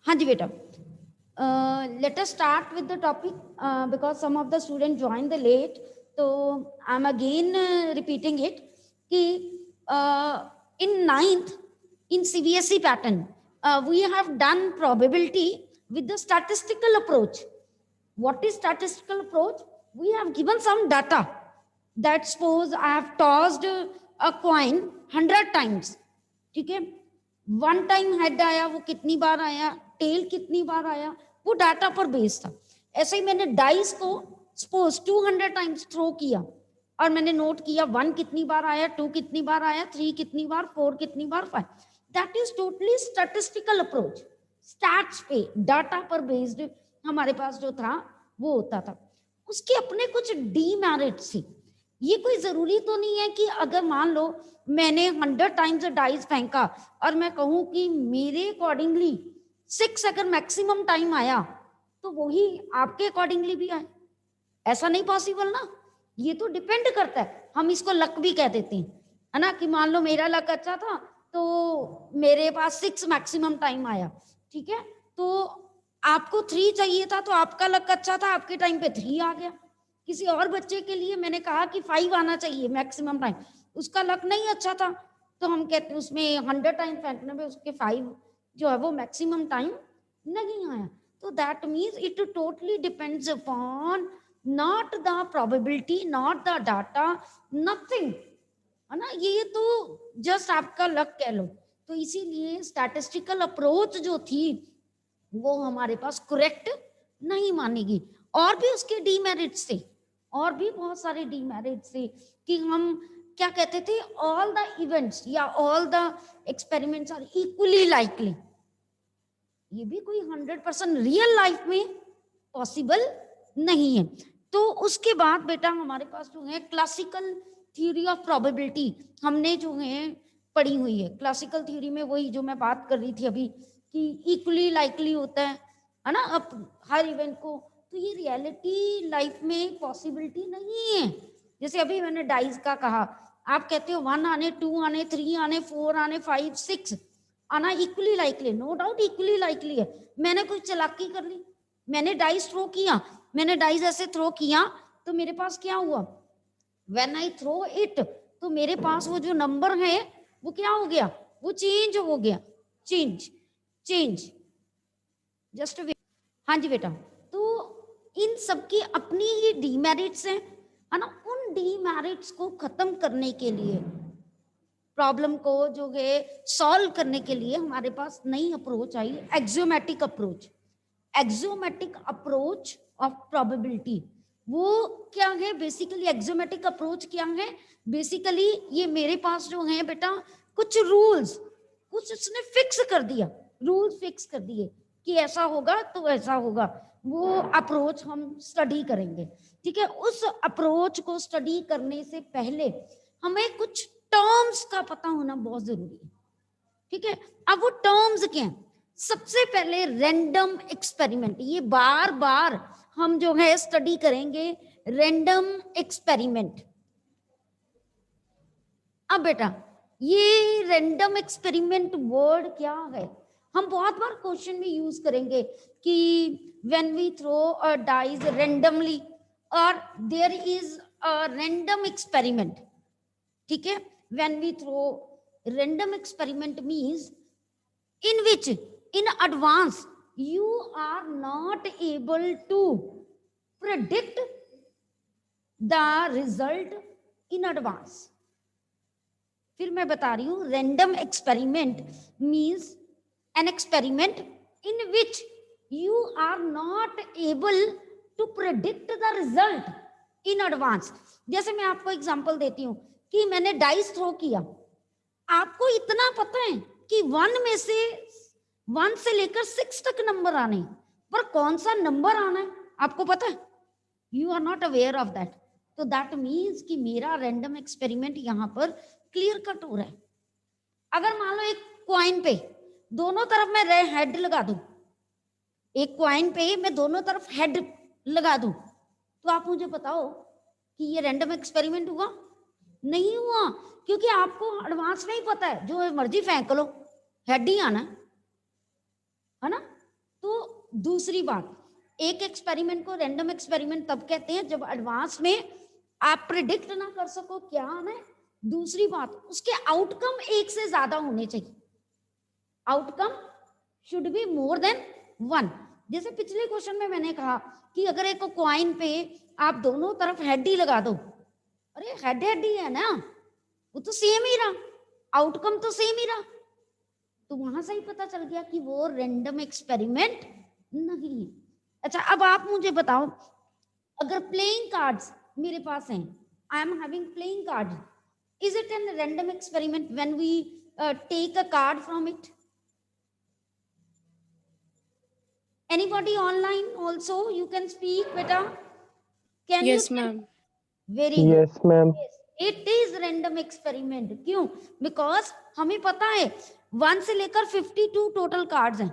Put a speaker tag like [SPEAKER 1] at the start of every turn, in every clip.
[SPEAKER 1] हाँ जी बेटा, let us start with the topic because some of the students joined the late, so I'm again repeating it कि in ninth in CBSE pattern we have done probability with the statistical approach. What is statistical approach? We have given some data that suppose I have tossed a coin 100 times, ठीक है, one time head आया, वो कितनी बार आया, tell कितनी बार आया, वो data पर बेस्ड था। ऐसे ही मैंने डाइस को सपोज 200 टाइम्स थ्रो किया और मैंने नोट किया 1 कितनी बार आया, 2 कितनी बार आया, 3 कितनी बार, 4 कितनी बार, 5। That is totally statistical approach. Stats पे डाटा पर बेस्ड हमारे पास जो था वो होता था। उसके अपने कुछ डीमेरिट्स थे। ये कोई जरूरी तो नहीं है कि अगर मान लो मैंने 100 टाइम्स डाइस फेंका और मैं कहूं कि मेरे अकॉर्डिंगली 6 अगर मैक्सिमम टाइम आया तो वही आपके अकॉर्डिंगली भी आए, ऐसा नहीं पॉसिबल ना। ये तो डिपेंड करता है, हम इसको लक भी कह देते हैं, है ना, कि मान लो मेरा लक अच्छा था तो मेरे पास 6 मैक्सिमम टाइम आया, ठीक है, तो आपको 3 चाहिए था तो आपका लक अच्छा था, आपके टाइम पे 3 आ गया। किसी और बच्चे के लिए मैंने कहा कि 5 आना चाहिए मैक्सिमम टाइम, उसका लक नहीं अच्छा था तो हम कहते हैं उसमें 100 टाइम फेंकने में उसके 5 जो है वो मैक्सिमम टाइम नहीं आया। तो that means it totally depends upon not the probability, not the data, nothing, है ना, ये तो जस्ट आपका लक कह लो। तो इसीलिए स्टैटिस्टिकल अप्रोच जो थी वो हमारे पास करेक्ट नहीं मानेगी। और भी उसके डीमेरिट्स थे, और भी बहुत सारे डीमेरिट्स थे कि हम क्या कहते थे, ऑल द इवेंट्स या all the experiments are equally likely. ये भी कोई 100% रियल लाइफ में पॉसिबल नहीं है। तो उसके बाद बेटा हमारे पास जो है क्लासिकल थ्योरी ऑफ प्रोबेबिलिटी हमने जो है पढ़ी हुई है। क्लासिकल थ्योरी में वही जो मैं बात कर रही थी अभी कि इक्वली लाइकली होता है ना, अब हर इवेंट को। तो ये रियलिटी लाइफ में पॉसिबिलिटी नहीं है। जैसे अभी मैंने डाइस का कहा, आप कहते हो 1 आने, 2 आने, 3 आने, 4 आने, 5, 6 आना equally likely, no doubt equally likely है। मैंने कुछ चालाकी कर ली, मैंने डाइस थ्रो किया, मैंने डाइस ऐसे थ्रो किया तो मेरे पास क्या हुआ, व्हेन आई थ्रो इट, तो मेरे पास वो जो नंबर है वो क्या हो गया, वो चेंज हो गया, चेंज जस्ट। हाँ जी बेटा, तो इन सबकी अपनी ही डीमेरिट्स हैं, है ना। उन डीमेरिट्स को खत्म करने के लिए, प्रॉब्लम को जो है सॉल्व करने के लिए हमारे पास नई approach I, axiomatic approach. Axiomatic approach of probability वो क्या है, बेसिकली एक्सियोमेटिक अप्रोच क्या है, बेसिकली ये मेरे पास जो है बेटा कुछ रूल्स, कुछ उसने फिक्स कर दिया, रूल्स फिक्स कर दिए कि ऐसा होगा तो ऐसा होगा, वो अप्रोच हम स्टडी करेंगे, ठीक है। उस अप्रोच को स्टडी करने से पहले हमें कुछ टर्म्स का पता होना बहुत जरूरी है, ठीक है। अब वो टर्म्स क्या हैं, सबसे पहले रैंडम एक्सपेरिमेंट, ये बार बार हम जो है स्टडी करेंगे रैंडम एक्सपेरिमेंट। अब बेटा ये रैंडम एक्सपेरिमेंट वर्ड क्या है, हम बहुत बार क्वेश्चन में यूज करेंगे कि when we throw a dice randomly और there is a random experiment, ठीक है। When we throw random experiment means in which in advance you are not able to predict the result in advance। फिर मैं बता रही हूं, random experiment means an experiment in which you are not able to predict the result in advance। जैसे मैं आपको example देती हूं कि मैंने डाइस थ्रो किया, आपको इतना पता है कि 1 से लेकर 6 तक नंबर आने, पर कौन सा नंबर आना है आपको पता है, you are not aware of that. तो दैट मीन्स कि मेरा रैंडम एक्सपेरिमेंट यहां पर क्लियर कट हो रहा है। अगर मान लो एक क्वाइन पे दोनों तरफ मैं हेड लगा दूं, एक क्वाइन पे मैं दोनों तरफ हेड लगा दूं, तो आप मुझे बताओ कि ये रैंडम एक्सपेरिमेंट हुआ? नहीं हुआ, क्योंकि आपको एडवांस नहीं पता है, जो मर्जी फेंक लो हेड ही आना, है ना। दूसरी बात, एक एक्सपेरिमेंट को रैंडम एक्सपेरिमेंट तब कहते हैं जब एडवांस में आप प्रिडिक्ट ना कर सको क्या आना है। दूसरी बात, उसके आउटकम एक से ज्यादा होने चाहिए, outcome should be more than one. जैसे पिछले क्वेश्चन में मैंने कहा कि अगर एक कॉइन पे आप दोनों तरफ हेड ही लगा दो, अरे हेड हेड ही है ना, वो तो सेम ही रहा, आउटकम तो सेम ही रहा, तो वहां से ही पता चल गया कि वो रैंडम एक्सपेरिमेंट नहीं है। अच्छा, अब आप मुझे बताओ, अगर प्लेइंग कार्ड्स मेरे पास हैं, I am having playing card, is it an random experiment when we take a card from it? Anybody online also? You can speak, beta. Can you?
[SPEAKER 2] Yes, ma'am.
[SPEAKER 1] Very good.
[SPEAKER 3] Yes, ma'am.
[SPEAKER 1] Yes, it is random experiment. क्यों? Because हमें पता है 1 से लेकर 52 total cards हैं,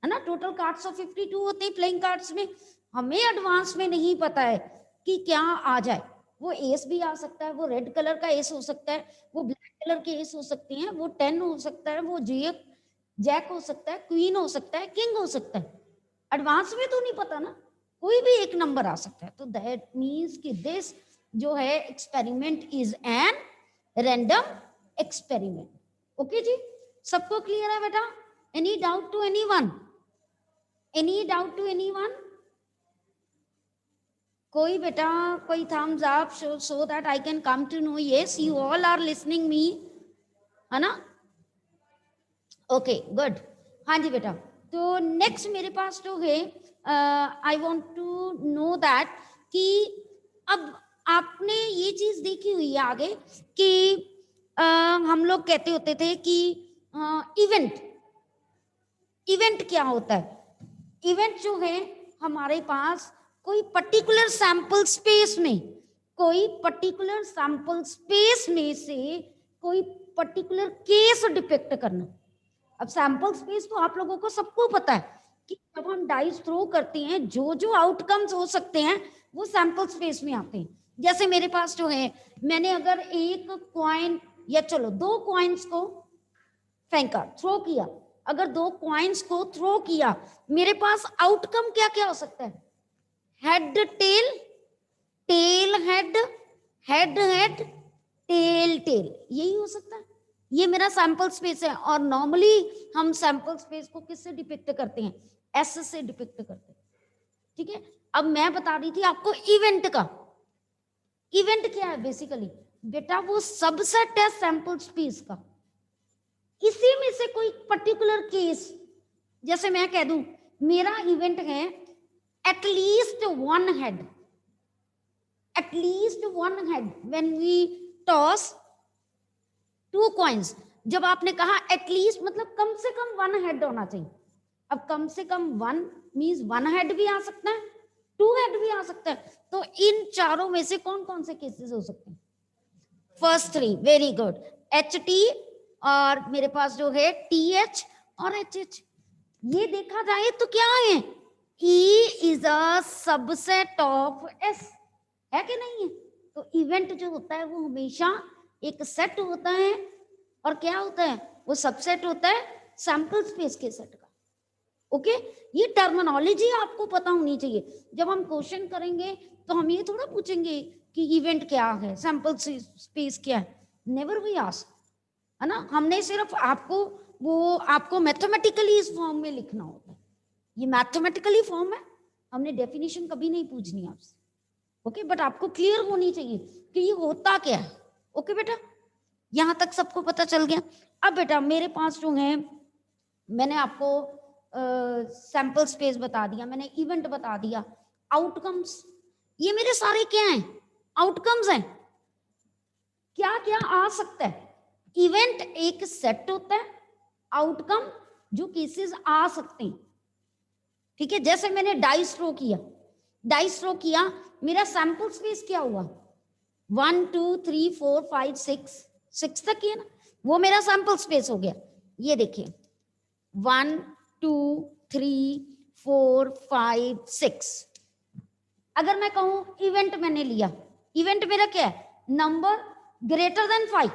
[SPEAKER 1] है ना, total cards तो 52 होते हैं प्लेइंग कार्ड्स में। हमें एडवांस में नहीं पता है कि क्या आ जाए, वो एस भी आ सकता है, वो रेड कलर का एस हो सकता है, वो ब्लैक कलर के एस हो सकते हैं, वो 10 हो सकता है, वो जैक हो सकता है, क्वीन हो सकता है, किंग हो सकता है। एडवांस में तो नहीं पता ना, कोई भी एक नंबर आ सकता है। तो दैट मीन्स कि दिस जो है experiment is an random experiment. Okay जी, सबको क्लियर है बेटा? Any doubt to anyone? Any doubt to anyone? कोई बेटा कोई thumbs up so that I can come to know yes you all are listening me, है ना? Okay good. हाँ जी बेटा, तो नेक्स्ट मेरे पास जो है I want to know that कि अब आपने ये चीज देखी हुई है आगे कि हम लोग कहते होते थे कि इवेंट, इवेंट क्या होता है? इवेंट जो है हमारे पास कोई पर्टिकुलर सैंपल स्पेस में, कोई पर्टिकुलर सैंपल स्पेस में से कोई पर्टिकुलर केस डिपिक्ट करना। अब सैंपल स्पेस तो आप लोगों को सबको पता है कि जब हम डाइस थ्रो करते हैं जो जो आउटकम्स हो सकते हैं वो सैंपल स्पेस में आते हैं। जैसे मेरे पास जो है, मैंने अगर एक कॉइन या चलो 2 कॉइन्स को फेंका, थ्रो किया, अगर 2 कॉइन्स को थ्रो किया, मेरे पास आउटकम क्या क्या हो सकता है? Head tail, tail head, head head, tail tail, यही हो सकता है। ये मेरा सैंपल स्पेस है और नॉर्मली हम सैंपल स्पेस को किससे डिपिक्ट करते हैं? एस से डिपिक्ट करते हैं। ठीक है, अब मैं बता रही थी आपको इवेंट का। इवेंट क्या है बेसिकली? बेटा वो सबसेट है सैंपल स्पेस का, इसी में से कोई पर्टिकुलर केस, जैसे मैं कह दूं मेरा इवेंट है at least 1 head, at least 1 head when we toss 2 coins. जब आपने कहा एटलीस्ट मतलब कम से कम 1 हेड होना चाहिए। अब कम से कम 1 मींस 1 हेड भी आ सकता है, 2 हेड भी आ सकता है। तो इन चारों में से कौन कौन से केसेस हो सकते हैं? First 3, very good. H T और मेरे पास जो है टी एच और एच एच। ये देखा जाए तो क्या है? E is a subset of S, है कि नहीं है? तो इवेंट जो होता है वो हमेशा एक सेट होता है, और क्या होता है? वो सबसेट होता है सैंपल स्पेस के सेट का। ओके, ये टर्मिनोलॉजी आपको पता होनी चाहिए। जब हम क्वेश्चन करेंगे तो हम ये थोड़ा पूछेंगे कि इवेंट क्या है, सैंपल स्पेस क्या है, नेवर वी आस्क, है ना? हमने सिर्फ आपको मैथमेटिकली इस फॉर्म में लिखना होता है, ये मैथमेटिकली फॉर्म है, हमने डेफिनेशन कभी नहीं पूछनी आपसे। ओके, बट आपको क्लियर होनी चाहिए कि ये होता क्या है। ओके बेटा, यहां तक सबको पता चल गया? अब बेटा मेरे पास जो है, मैंने आपको सैंपल स्पेस बता दिया, मैंने इवेंट बता दिया, आउटकम्स, ये मेरे सारे क्या हैं? आउटकम्स हैं। क्या क्या आ सकता है? इवेंट एक सेट होता है, आउटकम जो केसेस आ सकते हैं। ठीक है, जैसे मैंने डाइस थ्रो किया, डाइस थ्रो किया, मेरा सैंपल स्पेस क्या हुआ? 1 2 3 4 5 6 तक है ना, वो मेरा सैंपल स्पेस हो गया। ये देखिए 1 2 3 4 5 6। अगर मैं कहूं इवेंट मैंने लिया, इवेंट मेरा क्या है? Number greater than 5,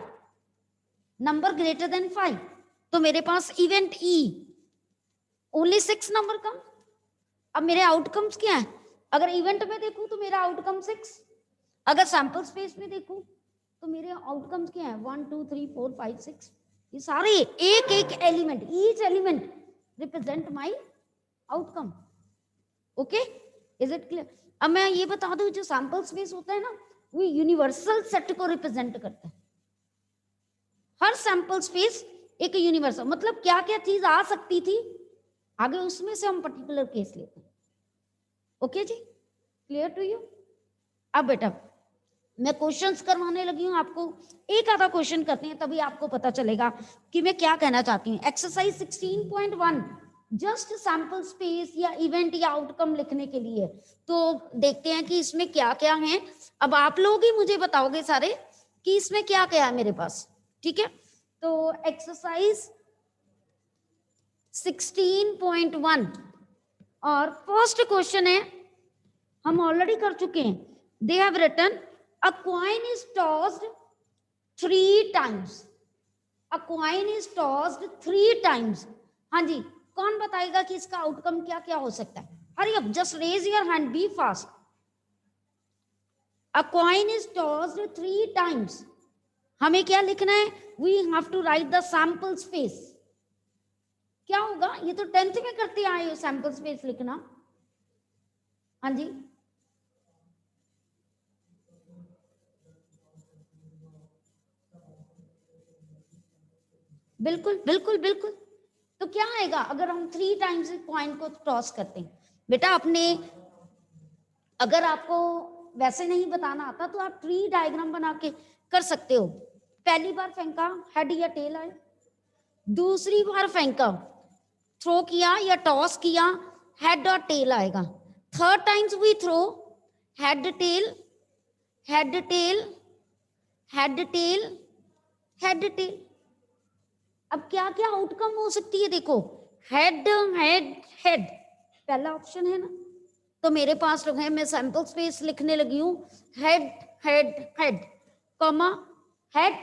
[SPEAKER 1] number greater than 5, तो मेरे पास इवेंट ई, ओनली 6 नंबर कम, अब मेरे आउटकम्स क्या है? अगर इवेंट में देखूं तो मेरा आउटकम 6, अगर सैंपल स्पेस में देखूं तो मेरे आउटकम्स क्या है? 1 2 3 4 5 6। ये सारे एक एक element, each element represent my outcome. Okay, is it clear? अब मैं ये बता दूं, जो सैंपल स्पेस होता है ना, वो यूनिवर्सल सेट को रिप्रेजेंट करता है। हर सैंपल स्पेस एक यूनिवर्सल, मतलब क्या क्या चीज आ सकती थी आगे, उसमें से हम पर्टिकुलर केस लेते हैं। ओके जी, क्लियर टू यू? अब बेटा मैं क्वेश्चंस करवाने लगी हूं आपको, एक आधा क्वेश्चन करते हैं तभी आपको पता चलेगा कि मैं क्या कहना चाहती हूँ। एक्सरसाइज 16.1 जस्ट सैंपल स्पेस या इवेंट या आउटकम लिखने के लिए। तो देखते हैं कि इसमें क्या क्या है। अब आप लोग ही मुझे बताओगे सारे कि इसमें क्या क्या है मेरे पास, ठीक है? तो एक्सरसाइज 16.1 और फर्स्ट क्वेश्चन है, हम ऑलरेडी कर चुके हैं। They have written a coin is tossed 3 times। A coin is tossed 3 times। हाँ जी, कौन बताएगा कि इसका आउटकम क्या क्या हो सकता है? Hurry up, just raise your hand, be fast. A coin is tossed 3 times। हमें क्या लिखना है? We have to write the sample space. क्या होगा? ये तो 10th में करते आए हो, सैंपल स्पेस लिखना। हाँ जी, बिल्कुल बिल्कुल बिल्कुल। तो क्या आएगा अगर हम 3 times कॉइन को टॉस करते हैं? बेटा अपने, अगर आपको वैसे नहीं बताना आता तो आप ट्री डायग्राम बना के कर सकते हो। पहली बार फेंका, हेड या टेल आए। दूसरी बार फेंका, थ्रो किया या टॉस किया, हेड और टेल आएगा। Third times we throw, head tail, head tail, head tail, head tail. अब क्या क्या आउटकम हो सकती है? देखो, हेड हेड हेड पहला ऑप्शन है ना, तो मेरे पास लोग है, मैं सैंपल स्पेस लिखने लगी हूं, head head head comma head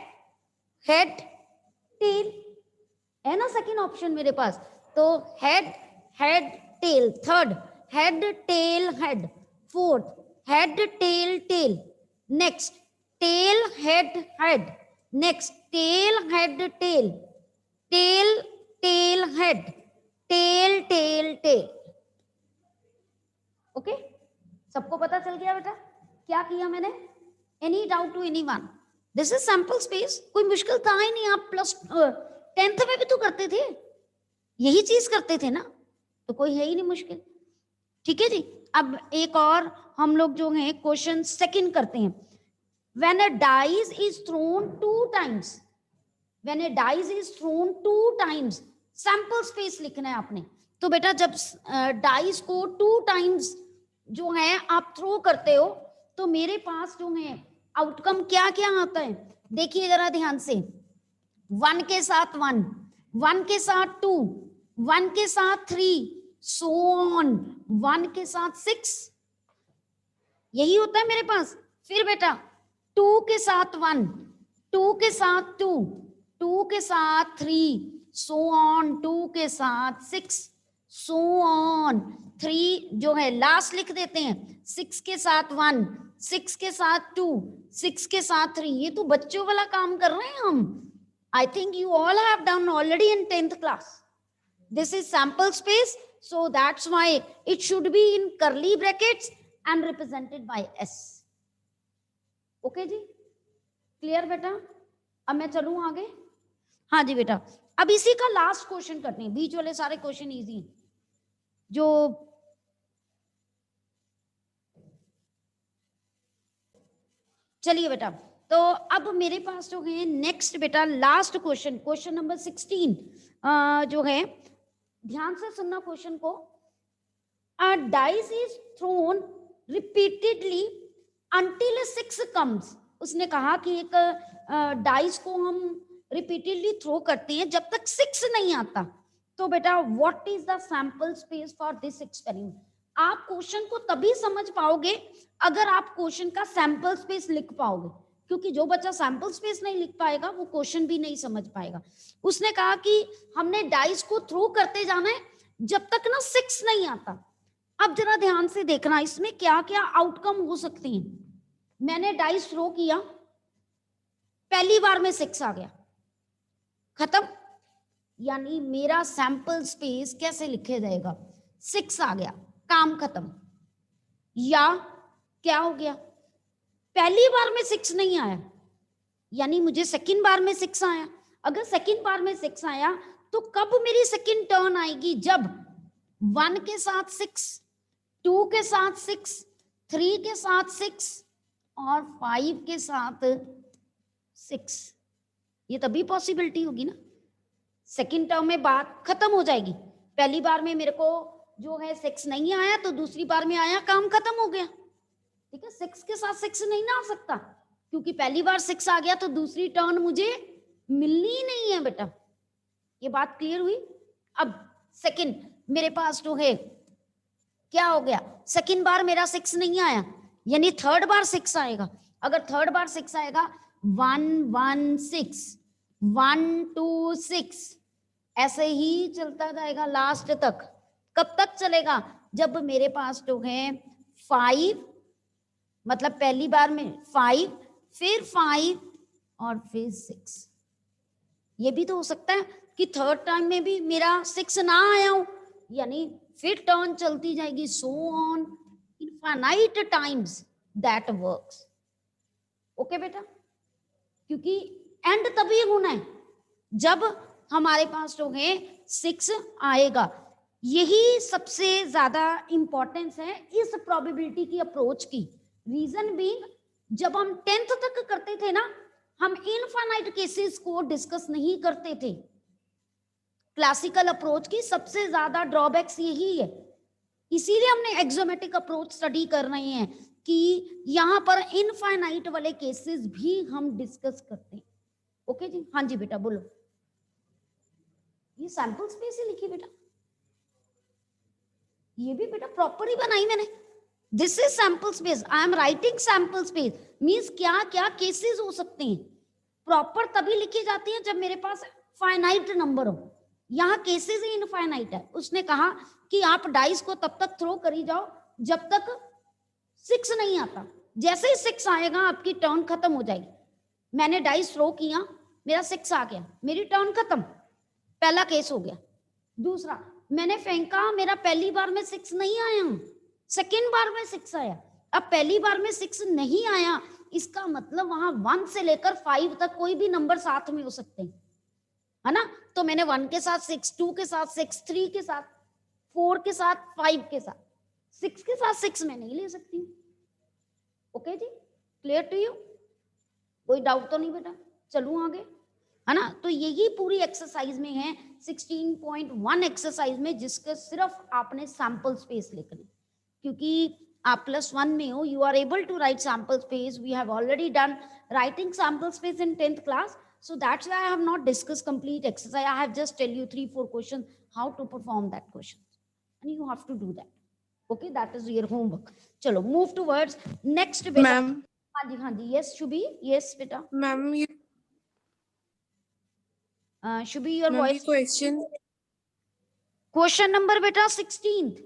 [SPEAKER 1] head tail, है ना सेकंड ऑप्शन मेरे पास। तो head head tail, third head tail head, fourth head tail tail, next tail head head, next tail head tail, tail tail head, tail tail tail. Okay, सबको पता चल गया बेटा क्या किया मैंने? Any doubt to anyone? This is sample space, कोई मुश्किल था ही नहीं। आप प्लस 10th में भी तो करते थे, यही चीज करते थे ना, तो कोई है ही नहीं मुश्किल। ठीक है जी। अब एक और हम लोग जो है क्वेश्चन सेकंड करते हैं। When a dice is throne 2 times, when a dice is throne 2 times, sample space लिखना है आपने। तो बेटा जब डाइस को 2 times जो है आप थ्रो करते हो, तो मेरे पास जो है आउटकम क्या क्या आता है? देखिए जरा ध्यान से, 1 के साथ 1, 1 के साथ 2, 1 के साथ 3, सो ऑन, 1 के साथ 6, यही होता है मेरे पास। फिर बेटा 2 के साथ 1, 2 के साथ 2, 2 के साथ 3, सो ऑन, 2 के साथ 6, सो ऑन, 3 जो है लास्ट लिख देते हैं, 6 के साथ 1, 6 के साथ 2, 6 के साथ 3। ये तो बच्चों वाला काम कर रहे हैं हम। I think you all have done already in 10th class. This is sample space, so that's why it should be in curly brackets and represented by S. Okay जी, क्लियर बेटा? अब मैं चलूं आगे। हाँ जी बेटा, अब इसी का लास्ट क्वेश्चन करते हैं, बीच वाले सारे क्वेश्चन इजी हैं। जो चलिए बेटा, तो अब मेरे पास जो है नेक्स्ट बेटा लास्ट क्वेश्चन, क्वेश्चन नंबर 16 जो है, ध्यान से सुनना क्वेश्चन को। A dice is thrown repeatedly until 6 comes। उसने कहा कि एक डाइस को हम रिपीटेडली थ्रो करते हैं जब तक 6 नहीं आता। तो बेटा what is the sample space for this experiment? आप क्वेश्चन को तभी समझ पाओगे अगर आप क्वेश्चन का सैंपल स्पेस लिख पाओगे, क्योंकि जो बच्चा सैंपल स्पेस नहीं लिख पाएगा वो क्वेश्चन भी नहीं समझ पाएगा। उसने कहा कि हमने डाइस को थ्रो करते जाना है जब तक ना 6 नहीं आता। अब जरा ध्यान से देखना इसमें क्या क्या आउटकम हो सकते हैं। मैंने डाइस थ्रो किया, पहली बार में 6 आ गया, खत्म। यानी मेरा सैंपल स्पेस कैसे लिखे जाएगा, 6 आ गया, काम खत्म। या क्या हो गया, पहली बार में 6 नहीं आया, यानी मुझे सेकंड बार में 6 आया। अगर सेकंड बार में 6 आया तो कब मेरी सेकंड टर्न आएगी, जब 1 के साथ 6, 2 के साथ 6, 3 के साथ 6 और 5 के साथ 6। ये तभी पॉसिबिलिटी होगी ना, सेकंड टर्म में बात खत्म हो जाएगी। पहली बार में मेरे को जो है 6 नहीं आया तो दूसरी बार में आया, काम खत्म हो गया। ठीक है, 6 के साथ 6 नहीं ना आ सकता, क्योंकि पहली बार 6 आ गया तो दूसरी टर्न मुझे मिलनी ही नहीं है बेटा। ये बात क्लियर हुई। अब सेकंड मेरे पास जो है क्या हो गया, सेकंड बार मेरा 6 नहीं आया, यानी थर्ड बार 6 आएगा। अगर थर्ड बार 6 आएगा, 1 1 6, 1 2 6, ऐसे ही चलता जाएगा लास्ट तक। कब तक चलेगा, जब मेरे पास जो है 5, मतलब पहली बार में 5, फिर 5 और फिर 6। ये भी तो हो सकता है कि थर्ड टाइम में भी मेरा 6 ना आया हो, यानी फिर टर्न चलती जाएगी, so on infinite times that works. Okay बेटा, क्योंकि एंड तभी होना है जब हमारे पास जो है 6 आएगा। यही सबसे ज्यादा इंपॉर्टेंस है इस प्रोबेबिलिटी की अप्रोच की। रीजन बीइंग, जब हम 10th तक करते थे ना, हम इनफाइनाइट केसेस को डिस्कस नहीं करते थे। क्लासिकल अप्रोच की सबसे ज्यादा ड्रॉबैक्स यही है, इसीलिए हमने एक्सोमेटिक अप्रोच स्टडी कर रहे हैं कि यहां पर इनफाइनाइट वाले केसेस भी हम डिस्कस करते हैं। ओके जी, हाँ जी बेटा बोलो। ये सैंपल स्पेस ही लिखी बेटा, ये भी बेटा प्रॉपर ही बनाई मैंने। This is sample space, I am writing sample space means क्या क्या केसेस हो सकते हैं। प्रॉपर तभी लिखी जाती है जब मेरे पास फाइनाइट नंबर हो। यहाँ केसेस ही इनफाइनाइट है। उसने कहा कि आप डाइस को तब तक थ्रो करी जाओ जब तक 6 नहीं आता, जैसे ही 6 आएगा आपकी टर्न खत्म हो जाएगी। मैंने डाइस थ्रो किया, मेरा 6 आ गया, मेरी टर्न खत्म, पहला केस हो गया। दूसरा, मैंने फेंका, मेरा पहली बार में 6 नहीं आया, सेकेंड बार में 6 आया। अब पहली बार में 6 नहीं आया, इसका मतलब वहां 1 से लेकर 5 तक कोई भी नंबर साथ में हो सकते हैं, है ना। तो मैंने 1 के साथ 6, 2 के साथ 6, 3 के साथ, 4 के साथ, 5 के साथ, 6 के साथ 6 मैं नहीं ले सकती हूँ। ओके जी, क्लियर टू यू, कोई डाउट तो नहीं बेटा। चलूं आगे, है ना। तो यही पूरी एक्सरसाइज में है, 16.1 एक्सरसाइज में, जिसके सिर्फ आपने सैंपल स्पेस लिखनी, क्योंकि आप +1 में हो, you are able to write sample space. We have already done writing sample space in 10th क्लास, so that's why I have not discussed complete exercise. I have just tell you 3-4 questions how to perform that question, and you have to do that. Okay, that is your homework. चलो move towards next बेटा।
[SPEAKER 2] Ma'am,
[SPEAKER 1] हाँ जी, yes Shubhi, yes बेटा।
[SPEAKER 2] Ma'am ये
[SPEAKER 1] Shubhi your
[SPEAKER 2] ma'am ये
[SPEAKER 1] voice।
[SPEAKER 2] Question
[SPEAKER 1] number बेटा 16th।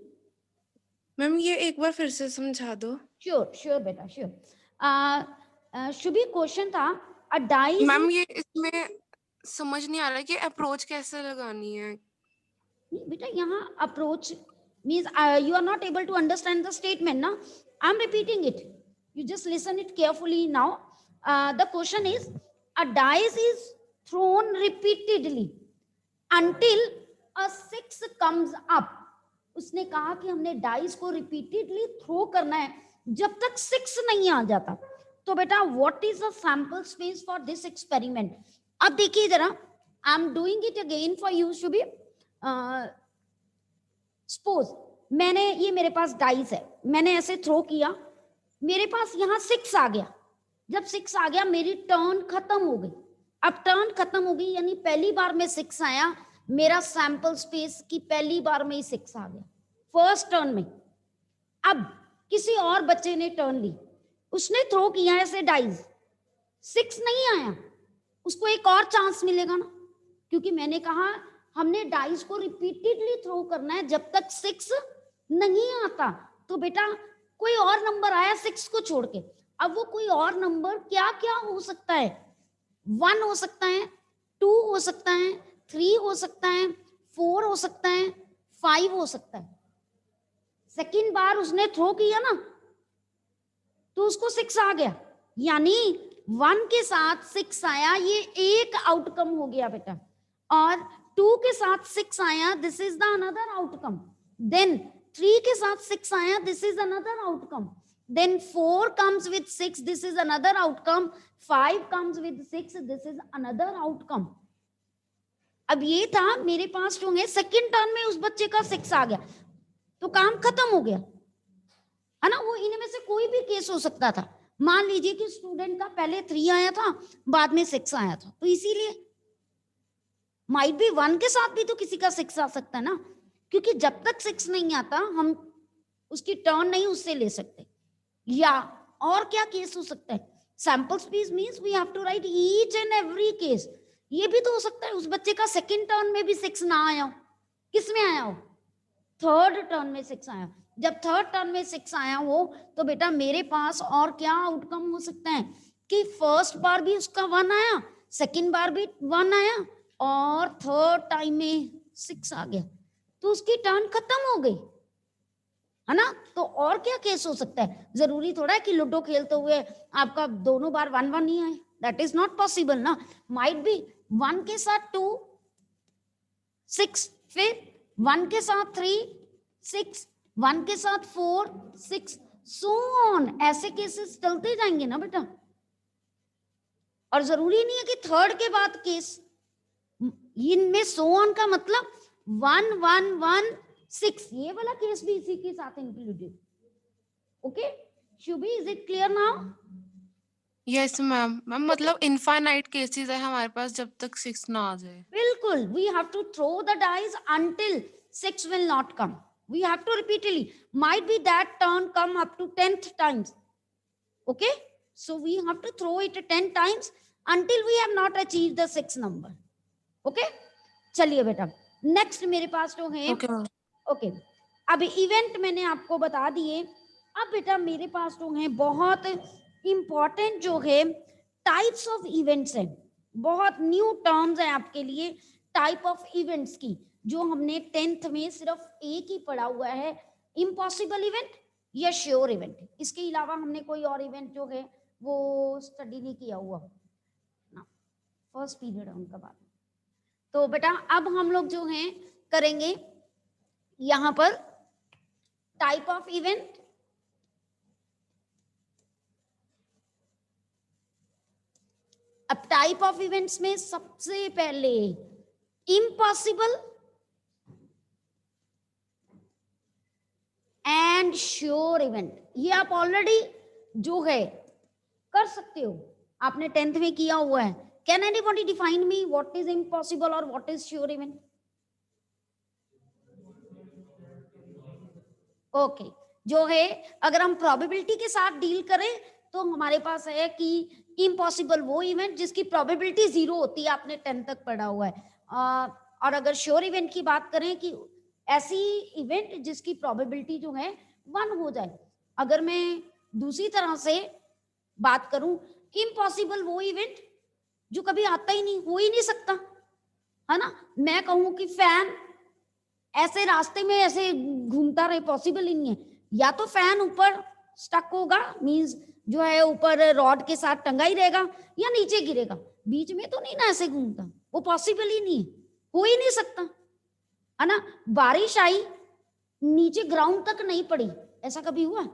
[SPEAKER 2] Ma'am ये एक बार फिर से समझा दो।
[SPEAKER 1] श्योर बेटा श्योर। शुभी क्वेश्चन था, अ डाइस।
[SPEAKER 2] मैम ये इसमें समझ नहीं आ रहा कि अप्रोच कैसे लगानी है।
[SPEAKER 1] बेटा यहाँ approach means you are not able to understand the statement na. I'm repeating it, you just listen it carefully now. The question is, a dice is thrown repeatedly until a 6 comes up. उसने कहा कि हमने dice को repeatedly throw करना है जब तक 6 नहीं आ जाता। तो बेटा what is the sample space for this experiment. अब देखिए जरा, I am doing it again for you Shubhi. Suppose मैंने, ये मेरे पास डाइस है, मैंने ऐसे थ्रो किया, मेरे पास यहाँ 6 आ गया। जब 6 आ गया मेरी टर्न खत्म हो गई। अब टर्न खत्म हो गई यानी पहली बार में 6 आया, मेरा सैंपल स्पेस की पहली बार में ही 6 आ गया, फर्स्ट टर्न में। अब किसी और बच्चे ने टर्न ली, उसने थ्रो किया ऐसे डाइस, 6 नहीं आया, उसको एक और चांस मिलेगा ना, क्योंकि मैंने कहा हमने डाइस को रिपीटेडली थ्रो करना है जब तक 6 नहीं आता, तो बेटा कोई और नंबर आया 6 को छोड़ के। अब वो कोई और नंबर क्या क्या हो सकता है? 1 हो सकता है, 2 हो सकता है, 3 हो सकता है, 4 हो सकता है, 5 हो सकता है। सेकेंड बार उसने थ्रो किया ना, तो उसको 6 आ गया, यानी 1 के साथ 6 आया, ये एक आउटकम हो गया बेटा। और 2 के साथ 6 आया, this is the another outcome. Then 3 के साथ 6 आया, this is another outcome. Then 4 comes with 6, this is another outcome. 5 comes with 6, this is another outcome. अब ये था मेरे पास जो है सेकेंड टर्न में उस बच्चे का 6 आ गया, तो काम खत्म हो गया, है ना। वो इनमें से कोई भी केस हो सकता था। मान लीजिए कि स्टूडेंट का पहले 3 आया था, बाद में 6 आया था, तो इसीलिए माइट बी 1 के साथ भी तो किसी का 6 आ सकता है ना, क्योंकि जब तक 6 नहीं आता हम उसकी टर्न नहीं उससे ले सकते। या और क्या केस हो सकता है? Sample space means we have to write each and every case. ये भी तो हो सकता है उस बच्चे का सेकंड टर्न में भी 6 ना आया हो, किस में आया हो? थर्ड टर्न में 6 आया। जब थर्ड टर्न में 6 आया हो तो बेटा मेरे पास और क्या आउटकम हो सकता है कि फर्स्ट बार भी उसका 1 आया, सेकंड बार भी 1 आया, और थर्ड टाइम में 6 आ गया, तो उसकी टर्न खत्म हो गई, है ना। तो और क्या केस हो सकता है? जरूरी थोड़ा है कि लूडो खेलते हुए आपका दोनों बार 1-1 ही आए, दैट इज नॉट पॉसिबल ना। माइट बी 1 के साथ 2 6, फिर 1 के साथ 3 6, 1 के साथ 4 6, सो ऑन, ऐसे केसेस चलते जाएंगे ना बेटा। और जरूरी नहीं है कि थर्ड के बाद केस, इनमें सो ऑन का मतलब 1 1 1 6, ये वाला केस भी इसी के साथ included. Okay Shubhi, is it clear now?
[SPEAKER 2] Yes ma'am. Ma'am मतलब इनफाइनाइट केसेस है हमारे पास जब तक 6 ना आ जाए।
[SPEAKER 1] बिल्कुल, we have to throw the dice until 6 will not come. We have to repeatedly, might be that turn come up to 10th times. Okay, so we have to throw it 10 times until we have not achieved the 6 number. Okay, चलिए बेटा next मेरे पास जो है
[SPEAKER 2] okay ma'am.
[SPEAKER 1] Okay, अब event मैंने आपको बता दिए। अब बेटा मेरे पास जो है बहुत इंपॉर्टेंट जो है टाइप्स ऑफ इवेंट्स हैं, बहुत न्यू टर्म्स हैं आपके लिए टाइप ऑफ इवेंट्स की, जो हमने 10th में सिर्फ एक ही पढ़ा हुआ है, इम्पॉसिबल इवेंट या श्योर इवेंट। इसके अलावा हमने कोई और इवेंट जो है वो स्टडी नहीं किया हुआ ना, फर्स्ट पीरियड है उनका बाद। तो बेटा अब हम लोग जो हैं करेंगे यहां पर टाइप ऑफ इवेंट। अब टाइप ऑफ इवेंट्स में सबसे पहले इम्पॉसिबल एंड श्योर इवेंट, ये आप ऑलरेडी जो है कर सकते हो, आपने 10th में किया हुआ है। Can anybody define me what is impossible और what is sure event? Okay, जो है अगर हम प्रोबेबिलिटी के साथ डील करें तो हमारे पास है कि इम्पॉसिबल वो इवेंट जिसकी प्रोबेबिलिटी 0 होती है, आपने 10 तक पढ़ा हुआ है। और अगर श्योर इवेंट की बात करें कि ऐसी इवेंट जिसकी प्रोबेबिलिटी जो है 1 हो जाए। अगर मैं दूसरी तरह से बात करूं, इम्पॉसिबल वो इवेंट जो कभी आता ही नहीं, हो ही नहीं सकता, है ना। मैं कहूं कि फैन ऐसे रास्ते में ऐसे घूमता रहे, पॉसिबल ही नहीं है। या तो फैन ऊपर स्टक होगा, मींस जो है ऊपर रॉड के साथ टंगा ही रहेगा, या नीचे गिरेगा, बीच में तो नहीं ना ऐसे घूमता, वो पॉसिबल ही नहीं है, हो ही नहीं सकता, है ना। बारिश आई, नीचे ग्राउंड तक नहीं पड़ी, ऐसा कभी हुआ?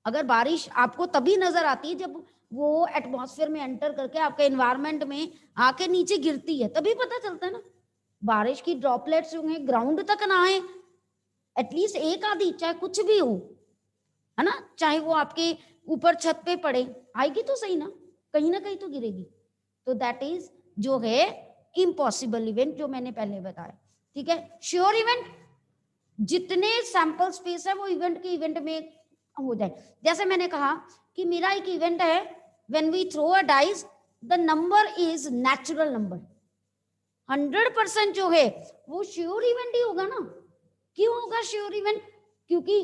[SPEAKER 1] अगर बारिश आपको तभी नजर आती है जब वो एटमॉस्फेयर में एंटर करके आपके एनवायरमेंट में आके नीचे गिरती है, तभी पता चलता है ना। बारिश की ड्रॉपलेट्स जो है ग्राउंड तक ना आए, एटलीस्ट एक आधी, चाहे कुछ भी हो, है ना, चाहे वो आपके ऊपर छत पे पड़े, आएगी तो सही ना कहीं तो गिरेगी। तो दैट इज जो है इम्पॉसिबल इवेंट जो मैंने पहले बताया, ठीक है। श्योर इवेंट जितने सैंपल स्पेस है वो इवेंट के इवेंट में हो जाए। जैसे मैंने कहा कि मेरा एक इवेंट है, when we throw a dice the number is natural number, 100% जो है वो श्योर इवेंट ही होगा ना। क्यों होगा श्योर इवेंट? क्योंकि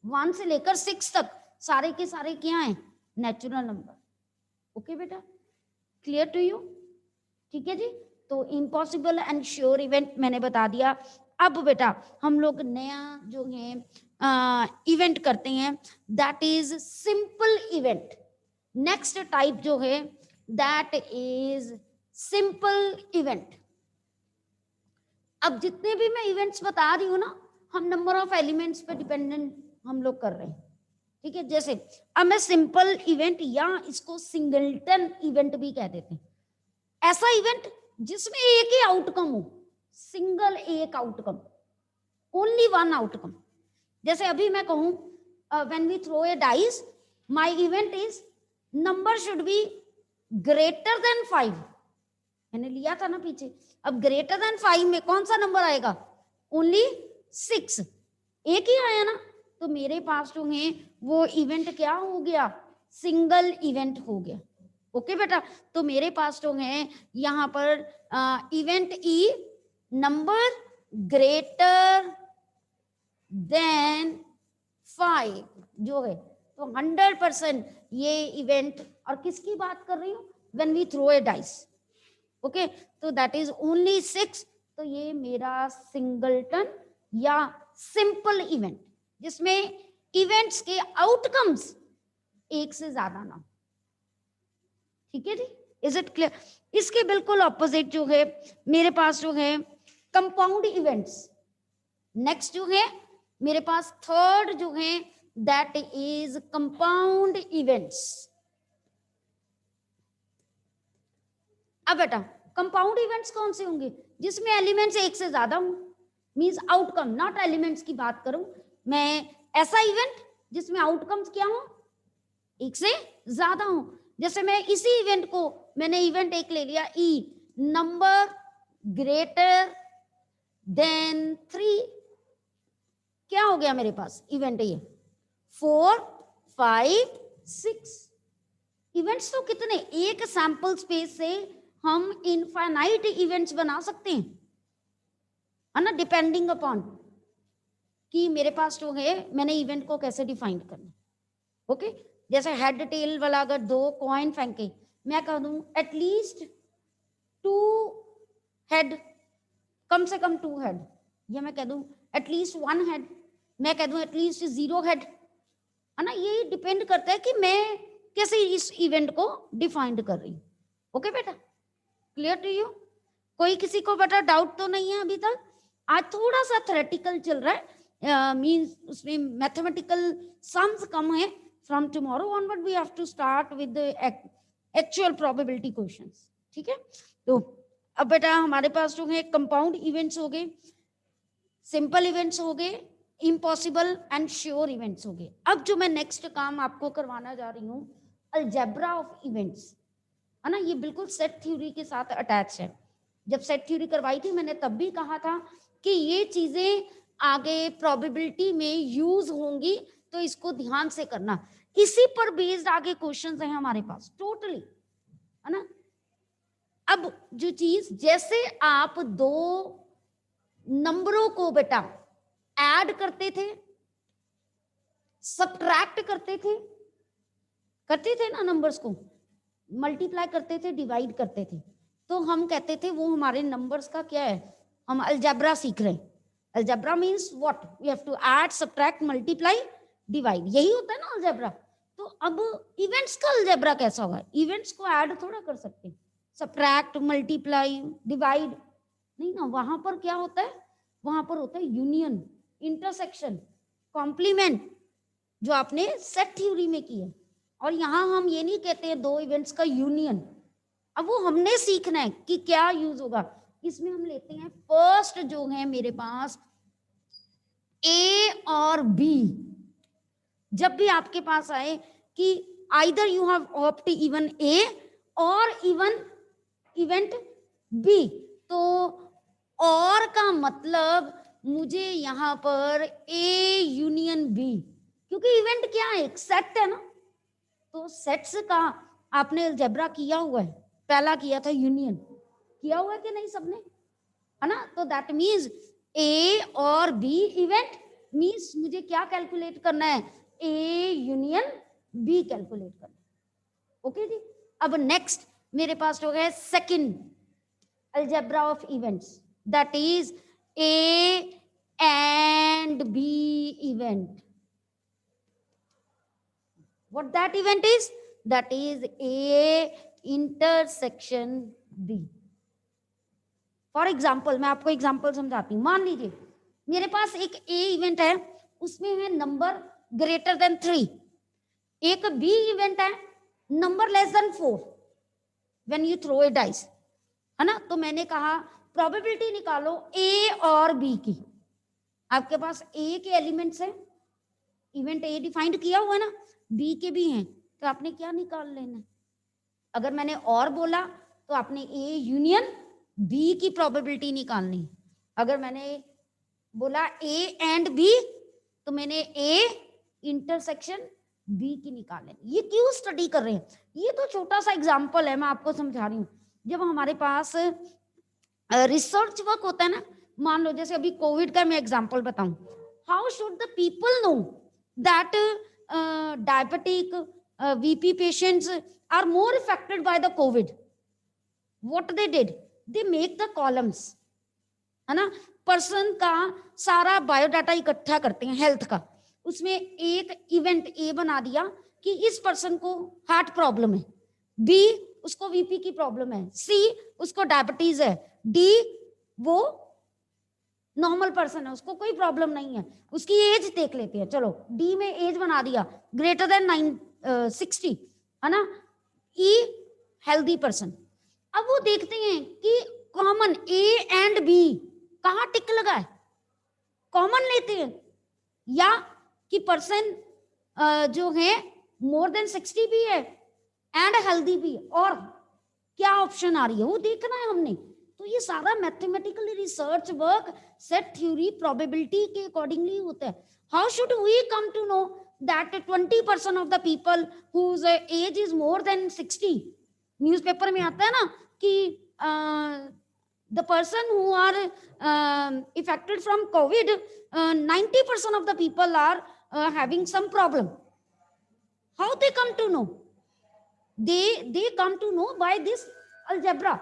[SPEAKER 1] 1 से लेकर 6 तक सारे के सारे क्या हैं, नेचुरल नंबर। ओके बेटा, क्लियर टू यू? ठीक है जी। तो इम्पॉसिबल एंड श्योर इवेंट मैंने बता दिया। अब बेटा हम लोग नया जो है इवेंट करते हैं, that is simple event. Next type जो है दैट इज सिंपल इवेंट। अब जितने भी मैं इवेंट्स बता रही हूँ ना, हम नंबर ऑफ एलिमेंट्स पे डिपेंडेंट हम लोग कर रहे हैं, ठीक है। जैसे अब मैं सिंपल इवेंट या इसको सिंगलटन इवेंट भी कह देते हैं, ऐसा इवेंट जिसमें एक ही आउटकम हो, सिंगल एक आउटकम, ओनली वन आउटकम। जैसे अभी मैं कहूं when we throw a dice, my event is number should be greater than 5। मैंने लिया था ना पीछे। अब ग्रेटर देन 5 में कौन सा नंबर आएगा? ओनली 6। एक ही आया ना, तो मेरे पास जो है वो इवेंट क्या हो गया? सिंगल इवेंट हो गया। ओके बेटा, तो मेरे पास जो है यहाँ पर event E number greater than 5 जो है, तो 100% ये इवेंट, और किसकी बात कर रही हूँ? When we throw a dice. Okay, तो दैट इज ओनली 6। तो ये मेरा सिंगलटन या सिंपल इवेंट, जिसमें इवेंट्स के आउटकम्स एक से ज्यादा ना। ठीक है जी, इज इट क्लियर? इसके बिल्कुल ऑपोजिट जो है मेरे पास जो है कंपाउंड इवेंट्स। नेक्स्ट जो है मेरे पास थर्ड जो है दैट इज कंपाउंड इवेंट्स। अब बेटा कंपाउंड इवेंट्स कौन से होंगे? जिसमें एलिमेंट्स एक से ज्यादा हों, मींस आउटकम, नॉट एलिमेंट्स की बात करूं मैं। ऐसा इवेंट जिसमें आउटकम्स क्या हो? एक से ज्यादा हो। जैसे मैं इसी इवेंट को, मैंने इवेंट एक ले लिया ई नंबर ग्रेटर देन 3। क्या हो गया मेरे पास इवेंट? ये 4 5 6 इवेंट्स। तो कितने? एक सैंपल स्पेस से हम इनफाइनाइट इवेंट्स बना सकते हैं, है ना, डिपेंडिंग अपॉन कि मेरे पास जो है मैंने इवेंट को कैसे डिफाइन करना। ओके, जैसे हेड टेल वाला अगर 2 कॉइन फेंके, मैं कह दूं एटलीस्ट 2 हेड, कम से कम 2 हेड, या मैं कह दूं एटलीस्ट 1 हेड, मैं कह दूं एटलीस्ट 0 हेड, है ना। ये डिपेंड करता है कि मैं कैसे इस इवेंट को डिफाइंड कर रही हूँ। ओके बेटा, क्लियर टू यू? कोई किसी को बेटा डाउट तो नहीं है अभी तक? आज थोड़ा सा थ्योरेटिकल चल रहा है, मींस उसमें मैथमेटिकल सम्स कम है। From tomorrow onward we have to start with actual probability questions. ठीक है, तो अब बेटा हमारे पास जो है कंपाउंड इवेंट्स हो गए, सिंपल इवेंट्स हो गए, इम्पॉसिबल एंड श्योर इवेंट्स हो गए। अब जो मैं नेक्स्ट काम आपको करवाना जा रही हूँ, अलजेब्रा ऑफ इवेंट्स, है ना। ये बिल्कुल सेट थ्योरी के साथ अटैच है। जब सेट थ्योरी करवाई थी मैंने तब भी कहा था कि ये चीजें आगे प्रोबेबिलिटी में यूज होंगी, तो इसको ध्यान से करना। इसी पर बेस्ड आगे क्वेश्चंस हैं हमारे पास टोटली, है ना। अब जो चीज, जैसे आप 2 नंबरों को बेटा ऐड करते थे, सब्ट्रैक्ट करते थे ना, नंबर्स को मल्टीप्लाई करते थे, डिवाइड करते थे, तो हम कहते थे वो हमारे नंबर्स का क्या है, हम अलजेब्रा सीख रहे हैं। Algebra means what? We have to add, subtract, multiply, divide, यही होता है ना अलजेब्रा। तो अब इवेंट्स का अलजेब्रा कैसा होगा? इवेंट्स को ऐड थोड़ा कर सकते, सब्ट्रैक्ट, मल्टीप्लाई, डिवाइड नहीं ना। वहां पर क्या होता है? वहां पर होता है यूनियन, इंटरसेक्शन, कॉम्प्लीमेंट, जो आपने सेट थ्योरी में की है। और यहां हम ये नहीं कहते हैं 2 इवेंट्स का यूनियन। अब वो हमने सीखना है कि क्या यूज होगा। इसमें हम लेते हैं फर्स्ट जो है मेरे पास ए और बी। जब भी आपके पास आए कि either you have opt even a और इवन इवेंट बी, तो और का मतलब मुझे यहां पर ए यूनियन बी, क्योंकि इवेंट क्या है? एक सेट है ना। तो सेट्स का आपने अलजेब्रा किया हुआ है, पहला किया था यूनियन, किया हुआ है कि नहीं सबने, है ना। तो दैट मीन्स ए और बी इवेंट मीन्स मुझे क्या कैलकुलेट करना है, ए यूनियन बी कैलकुलेट करना है। ओके जी, अब नेक्स्ट मेरे पास हो गया second algebra of events, that is A and B event. What that event is? That is A intersection B. For example मैं आपको एग्जाम्पल समझाती हूँ. मान लीजिए मेरे पास एक ए इवेंट है, उसमें है नंबर ग्रेटर देन 3. एक बी इवेंट है, number less than 4. When you throw a dice, है ना, तो मैंने कहा प्रोबेबिलिटी निकालो ए और बी की. आपके पास ए के एलिमेंट्स है, इवेंट ए डिफाइंड किया हुआ है ना, बी के भी हैं, तो आपने क्या निकाल लेना. अगर मैंने और बोला तो आपने ए यूनियन बी की प्रोबेबिलिटी निकालनी. अगर मैंने बोला ए एंड बी तो मैंने ए इंटरसेक्शन बी की निकाल लेनी. ये क्यों स्टडी कर रहे हैं, ये तो छोटा सा एग्जांपल है, मैं आपको समझा रही हूँ. जब हमारे पास रिसर्च वर्क होता है ना, मान लो जैसे अभी कोविड का मैं एग्जांपल बताऊं, how should the people know that diabetic VP patients are more affected by the COVID? What they did, they make the columns, है ना, पर्सन का सारा बायोडाटा इकट्ठा करते हैं हेल्थ का. उसमें एक इवेंट ए बना दिया कि इस पर्सन को हार्ट प्रॉब्लम है, बी उसको वीपी की प्रॉब्लम है, सी उसको डायबिटीज है, डी वो नॉर्मल पर्सन है, उसको कोई प्रॉब्लम नहीं है, उसकी एज देख लेते हैं. चलो डी में एज बना दिया ग्रेटर देन 60, है ना, ई हेल्दी पर्सन. अब वो देखते हैं कि कॉमन ए एंड बी कहाँ टिक लगा है, कॉमन लेते हैं, या कि पर्सन जो है मोर देन 60 भी है एंड हेल्दी भी है, और क्या ऑप्शन आ रही है वो देखना है हमने. तो ये सारा mathematical research work set theory probability के अकॉर्डिंगली होता है. How should we come to know that 20% of the people whose age is more than 60? Newspaper में आता है ना कि the person who are affected from COVID, 90% of the people are having some problem. How they come to know? They come to know by this algebra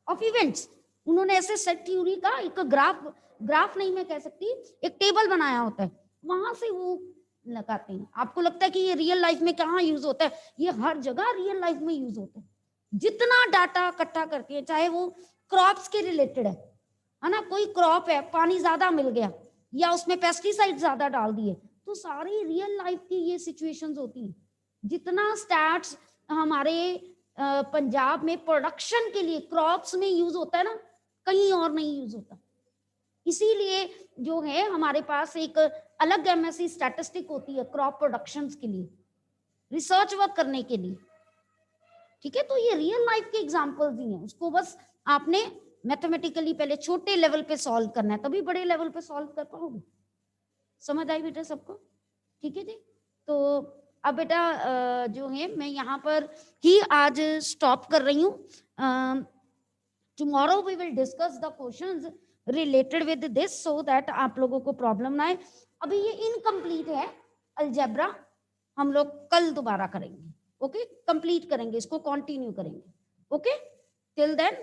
[SPEAKER 1] of events. उन्होंने ऐसे set theory का एक graph नहीं मैं कह सकती, एक table बनाया होता है, वहां से वो लगाते हैं. आपको लगता है कि ये रियल लाइफ में कहाँ यूज होता है? ये हर जगह रियल लाइफ में यूज होता है. जितना डाटा इकट्ठा करती है, चाहे वो क्रॉप्स के रिलेटेड है ना, कोई क्रॉप है पानी ज्यादा मिल गया या उसमें पेस्टिसाइड ज्यादा डाल दिए, तो सारी रियल लाइफ की ये सिचुएशंस होती हैं. जितना स्टैट्स हमारे पंजाब में प्रोडक्शन के लिए क्रॉप्स में यूज होता है ना, कहीं और नहीं यूज होता. इसीलिए जो है हमारे पास एक अलग एमएससी स्टैटिस्टिक होती है क्रॉप प्रोडक्शंस के लिए, रिसर्च वर्क करने के लिए. ठीक है, तो ये रियल लाइफ के एग्जांपल्स ही हैं, उसको बस आपने मैथमेटिकली पहले छोटे लेवल पे सॉल्व करना है, तभी बड़े लेवल पे सॉल्व कर पाओगे. समझ आई बेटा सबको? ठीक है जी. तो अब बेटा जो है मैं यहाँ पर ही आज स्टॉप कर रही हूँ. Tomorrow we will discuss the questions related with this so that आप लोगों को प्रॉब्लम ना आए. अभी ये इनकम्प्लीट है अलजेब्रा, हम लोग कल दोबारा करेंगे. ओके, कंप्लीट करेंगे इसको, कंटिन्यू करेंगे. Okay, till then